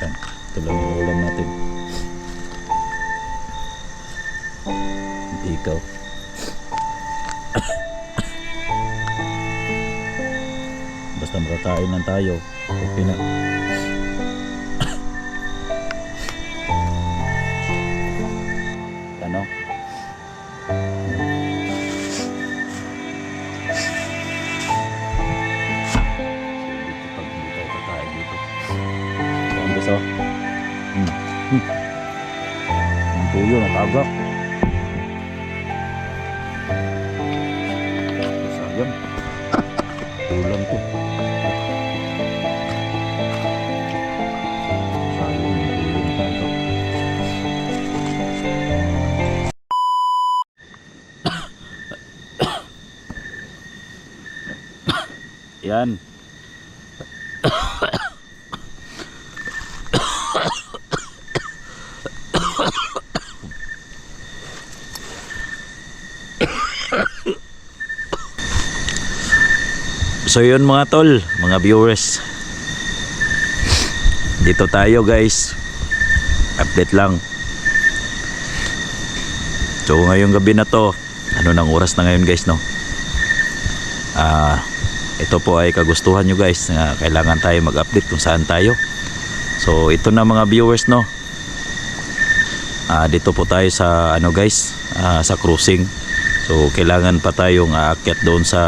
Yan. Ito lang yung ulam natin. Ikaw. Basta makakain lang tayo. Okay na. Ano? Dito pag hindi tayo kakain dito. Ang gusto? Ang tuyo, natagak. Sayang. Ulam ko. Sayang yung tuyo, natagak. Yan. So yun mga tol, mga viewers, dito tayo guys, update lang. So ngayong gabi na to, ano nang oras na ngayon guys, no? Ito po ay kagustuhan nyo guys, na kailangan tayo mag-update kung saan tayo. So ito na mga viewers, no? Dito po tayo sa ano guys, sa cruising. So kailangan pa tayong aakyat doon sa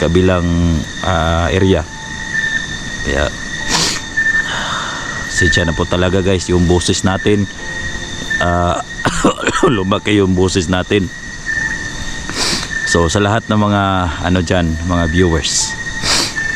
kabilang area. Kaya siya na po talaga guys, yung boses natin lumaki yung boses natin. So sa lahat ng mga ano dyan, mga viewers,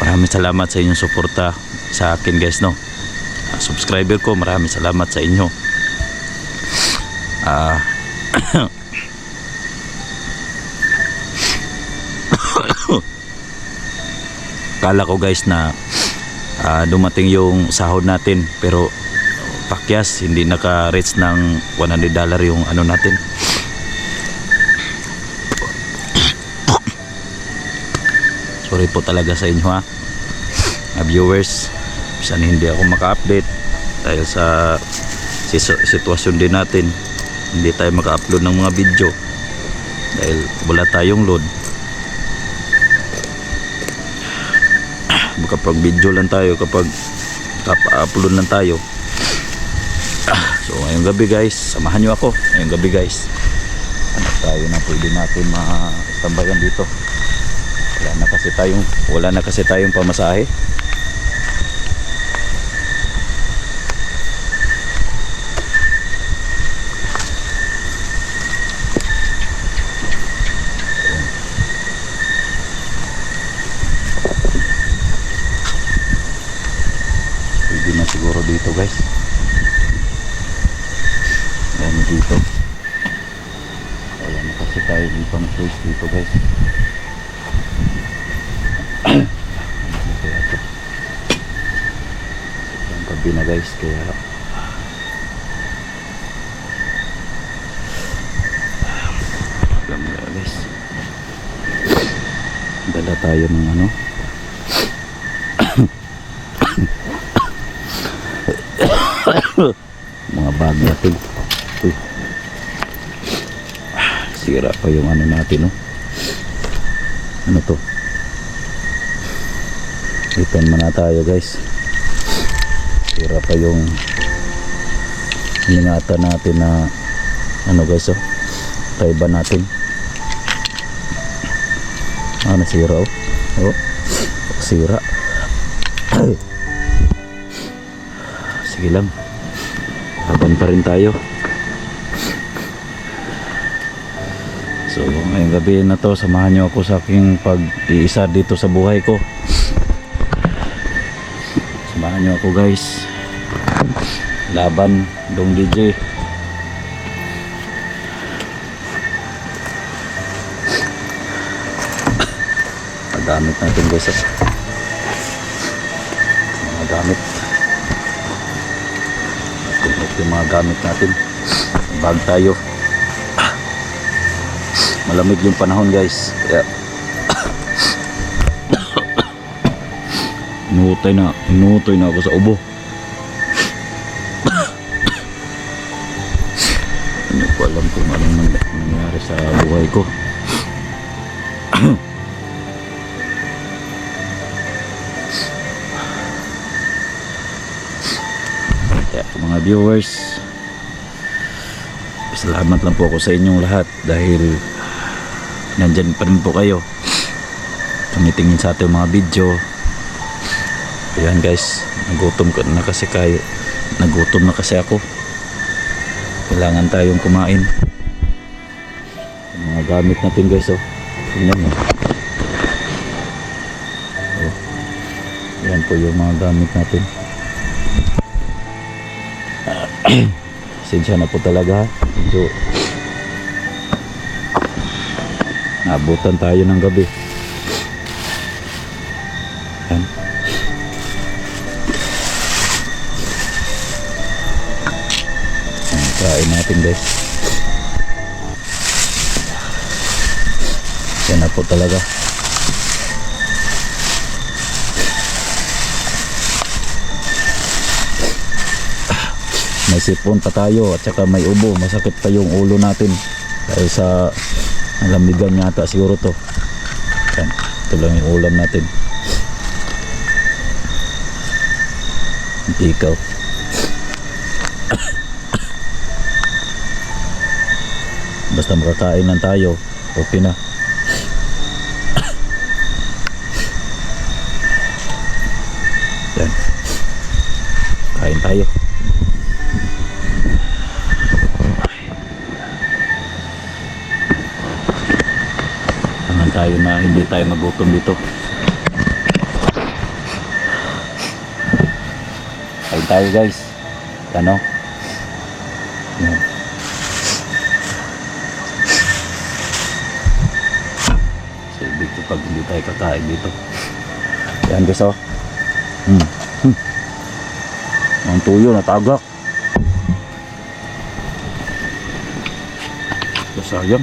maraming salamat sa inyong suporta sa akin guys, no? Subscriber ko, maraming salamat sa inyo. Kala ko guys na dumating yung sahod natin, pero pakyas, hindi naka-reach ng $100 yung ano natin. Sorry po talaga sa inyo viewers, bisan hindi ako maka-update dahil sa sitwasyon din natin. Hindi tayo maka-upload ng mga video dahil wala tayong load. Kapag video lang tayo, kapag upload lang tayo. So ngayong gabi guys, samahan nyo ako ngayong gabi guys. Hanap tayo na pwede natin matambayan dito. Wala na kasi tayong pamasahe. Pwede na siguro dito guys. Ayan dito. Wala na kasi tayo yung pang choice dito guys. Kaya ito yung gabi na guys, kaya alam na guys, dala tayo ng ano mga bag natin. Uy, sira pa yung ano natin, no? Ano to? Ipan muna tayo guys. Sira pa yung ingatan natin na ano guys, oh, kaiba natin. Nasira oh, sira. Sige lang, laban pa rin tayo. So ngayong gabi na to, samahan nyo ako sa aking pag-iisa dito sa buhay ko. Samahan nyo ako guys, laban Dong DJ. Gamit natin guys, mga gamit, yung mga gamit natin. Bag tayo, malamig yung panahon guys, kaya inutoy na ako sa ubo. Hindi ko alam kung anong nangyari sa buhay ko. Kaya mga viewers, salamat lang po ako sa inyong lahat dahil nandyan pa rin po kayo tumitingin sa ating mga video. Ayan guys, nagutom na kasi ako. Kailangan tayong kumain. Yung mga gamit natin guys, oh. Tingnan mo. Oh. Yan po yung mga gamit natin. Sinsya na po talaga. So, nabutan tayo ng gabi. Yan. Kain natin guys. Yan na po talaga. May sipon pa tayo at saka may ubo. Masakit pa yung ulo natin dahil sa lamigan yata siguro to. Yan. Ito lang yung ulam natin. Ikaw. Basta makakain lang tayo, okay na. Yan. Kain tayo. Tangan tayo na hindi tayo magutom dito. Kain tayo guys. Ano? Yan. Pag hindi tayo kakain dito. Yan guys, oh. Ang tuyo natagak. Sayang.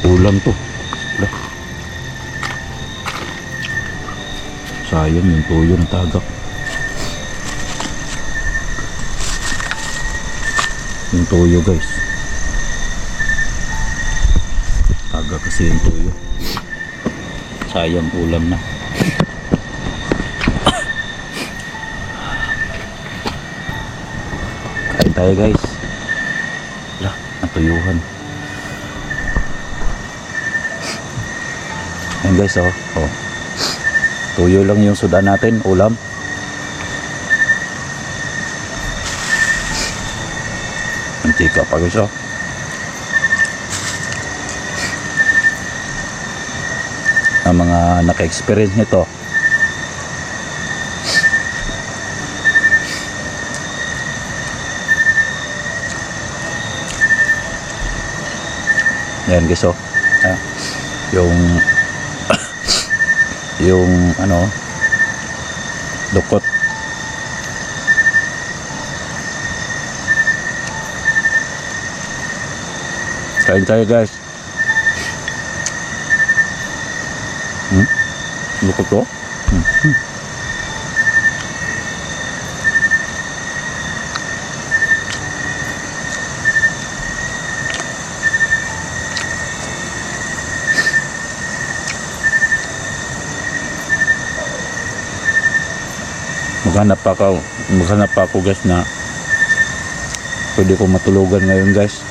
Ulam to. Sayang yung tuyo natagak. Yung tuyo guys. Tagak kasi yung tuyo. Sayang ulam na. Kain tayo guys. Wala, natuyuhan. Ayan guys, oh. Oh. Tuyo lang yung suda natin, ulam. Mantika pa guys, oh. Ang mga naka-experience nito yan guys, oh. Yung ano lukot kain tayo guys. Lukot to. Maghanap pa ako guys na pwede ko matulugan ngayon guys.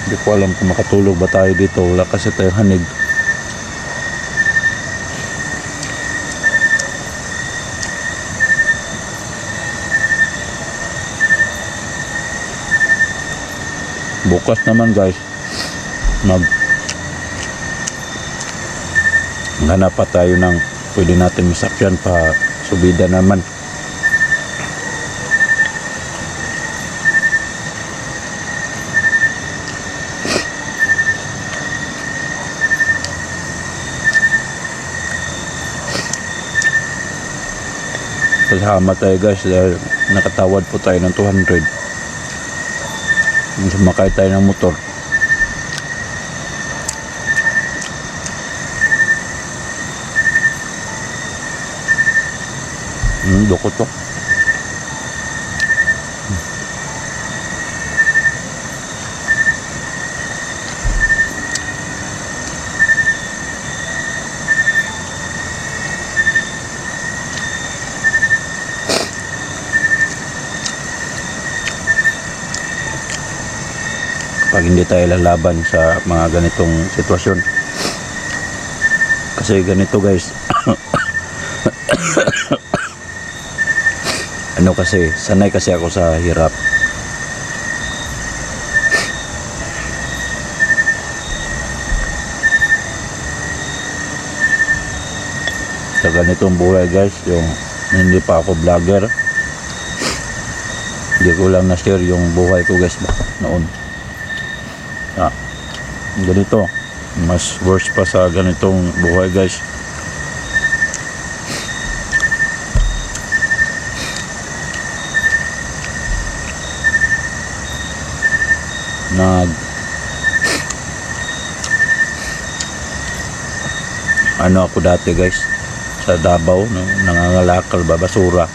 Hindi ko alam kung makatulog ba tayo dito. Wala kasi tayo hanig. Bukas naman guys maghanap pa tayo ng pwede natin masakyan pa subida naman. Salamat tayo guys dahil nakatawad po tayo ng 200. Sumakay tayo ng motor. Lukot to. pag hindi tayo lalaban sa mga ganitong sitwasyon. Kasi ganito guys, ano kasi, sanay kasi ako sa hirap. Sa ganitong buhay guys, yung hindi pa ako vlogger, hindi ko lang na-share yung buhay ko guys noon. Ganito, mas worse pa sa ganitong buhay guys. Ano ako dati guys, sa Davao, nangangalakal ba basura,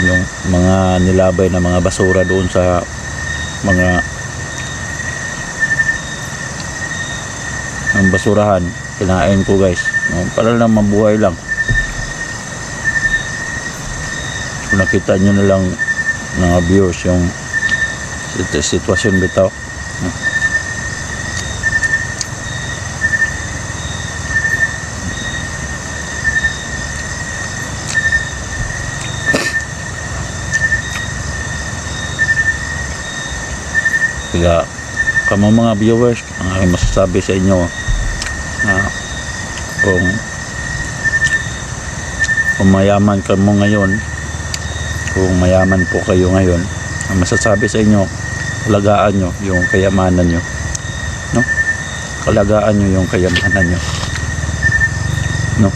yung mga nilabay na mga basura doon sa mga ang basurahan, kinain ko guys, para lang mabuhay lang. Kung nakita nyo na lang mga viewers yung sitwasyon bitaw. Kaya kamo mga viewers, ang aking masasabi sa inyo na kung mayaman ka mo ngayon, kung mayaman po kayo ngayon, ang masasabi sa inyo, alagaan nyo yung kayamanan nyo, no? Alagaan nyo yung kayamanan nyo, no?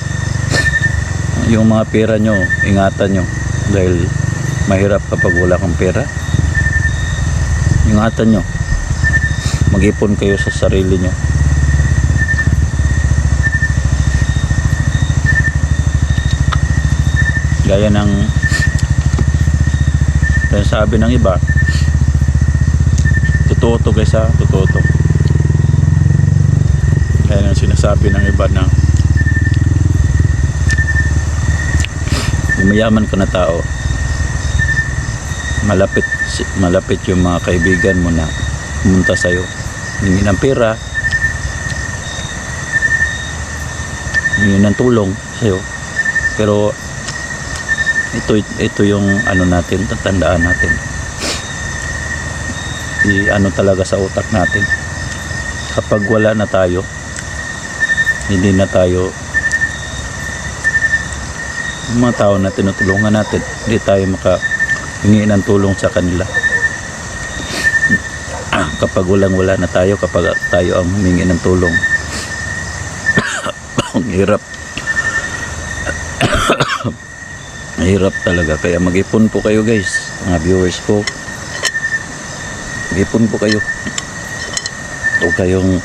Yung mga pera nyo, ingatan nyo, dahil mahirap kapag wala kang pera. Ingatan nyo, mag-ipon kayo sa sarili nyo. Gaya ng sabi ng iba, totoo to guys ha, totoo to. Gaya ng sinasabi ng iba na umayaman ka na tao, malapit yung mga kaibigan mo na pumunta sa'yo, hingi ng pera, hingi ng tulong sa'yo. Pero ito yung ano natin, tatandaan natin, ano talaga sa utak natin, kapag wala na tayo, hindi na tayo, mga tao na tinutulungan natin, hindi tayo makahingi ng tulong sa kanila. Kapag wala na tayo, kapag tayo ang humingi ng tulong, ang hirap. Mahirap talaga. Kaya mag-ipon po kayo guys, mga viewers ko, mag-ipon po kayo. Huwag kayong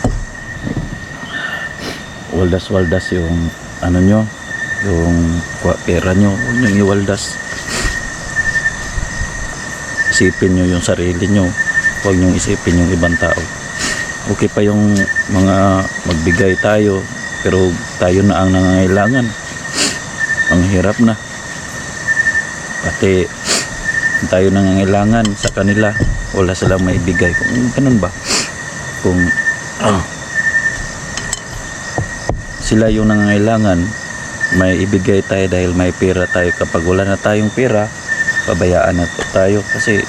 waldas-waldas yung ano nyo, yung pera nyo, huwag nyo iwaldas. Isipin nyo yung sarili nyo, huwag nyo isipin yung ibang tao. Okay pa yung mga magbigay tayo, pero tayo na ang nangangailangan. Ang hirap na. Pati tayo nangangailangan sa kanila, wala silang maibigay. Kung ganun ba, kung sila yung nangangailangan, may ibigay tayo dahil may pera tayo. Kapag wala na tayong pera, pabayaan na tayo kasi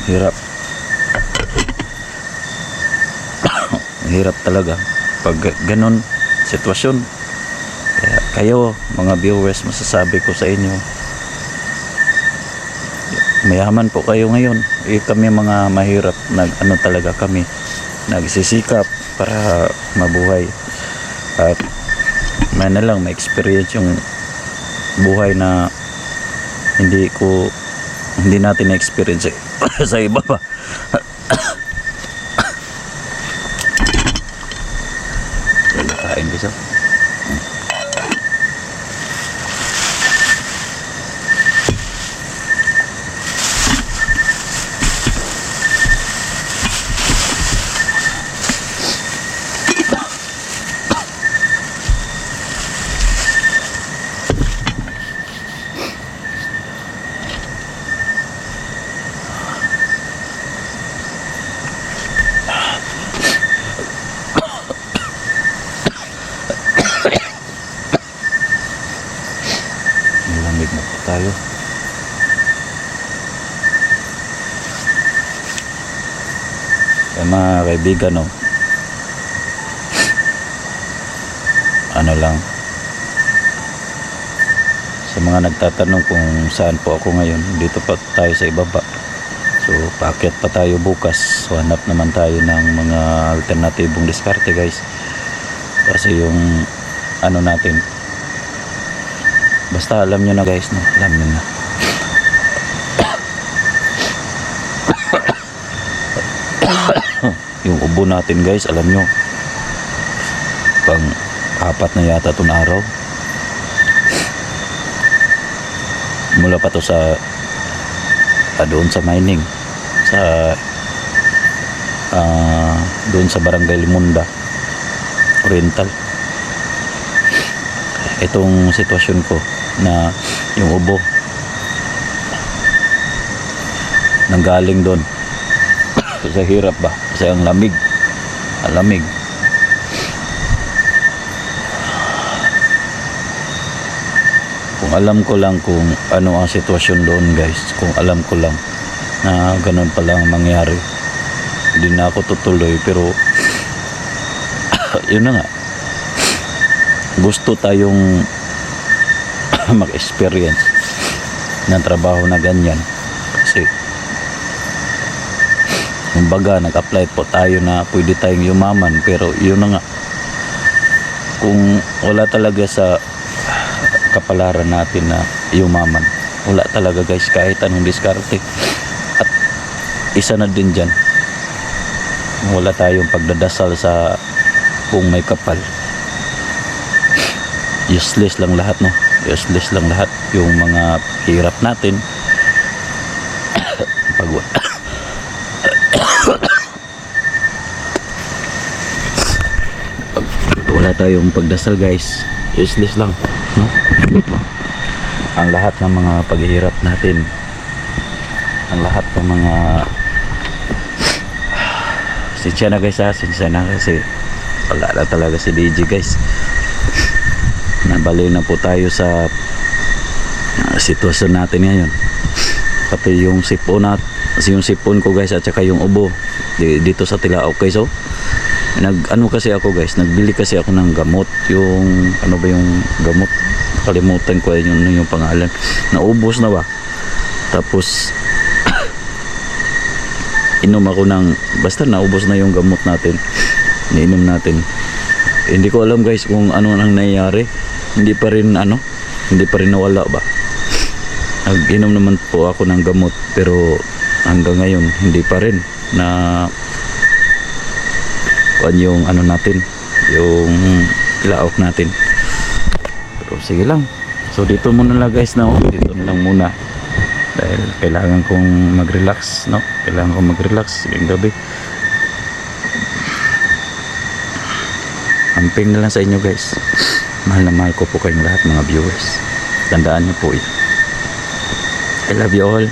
hirap. Hirap talaga pag ganun sitwasyon. Kaya kayo mga viewers, masasabi ko sa inyo, mayaman po kayo ngayon. Kami mga mahirap, ano talaga kami, nagsisikap para mabuhay at may na lang ma-experience yung buhay na hindi natin na-experience sa iba pa. Kain bisa. lamig na po tayo. Kaya mga kaibigan, no, ano lang, sa mga nagtatanong kung saan po ako ngayon, dito pa tayo sa ibaba. So paakyat pa tayo bukas. So hanap naman tayo ng mga alternatibong diskarte, guys. Kasi yung ano natin, basta alam nyo na, guys, no? Alam nyo na. Yung ubo natin, guys, alam nyo, pang 4 na yata itong araw. Mula pa to sa doon sa mining, sa doon sa barangay Limunda Oriental. Itong sitwasyon ko na yung ubo nanggaling doon sa hirap ba, kasi ang lamig, kung alam ko lang kung ano ang sitwasyon doon, guys, kung alam ko lang na ganun pala ang mangyari, hindi na ako tutuloy. Pero yun na nga, gusto tayong mag-experience ng trabaho na ganyan, kasi kumbaga nag-apply po tayo na pwede tayong yumaman. Pero yun na nga, kung wala talaga sa kapalaran natin na yumaman, wala talaga, guys, kahit anong diskarte. At isa na din dyan, wala tayong pagdadasal sa kung may kapal, useless lang lahat, no? Useless lang lahat yung mga hirap natin. Pag wala tayong pagdasal, guys, useless lang, no? Ang lahat ng mga paghihirap natin, ang lahat ng mga sinsya na, guys, sinsya na, kasi wala na talaga si DJ, guys. Nabali na po tayo sa sitwasyon natin ngayon. Pati yung sipon yung sipon ko, guys, at saka yung ubo dito sa Tilaok, guys. So ano kasi ako, guys, nagbili kasi ako ng gamot. Yung ano ba yung gamot, kalimutan ko yung pangalan, naubos na ba. Tapos inom ako ng, basta naubos na yung gamot natin, ininom natin. Hindi ko alam, guys, kung ano nang nangyayari. Hindi pa rin nawala ba. Nag-inom naman po ako ng gamot, pero hanggang ngayon hindi pa rin na yung ano natin, yung ilaok natin. Pero sige lang. So dito muna lang, guys, no? Dito na lang muna. Dahil kailangan kong mag-relax, no? Kailangan kong mag-relax yung gabi. Amping na lang sa inyo, guys. Mahal na mahal ko po kayong lahat, mga viewers. Tandaan niyo po yun. I love you all.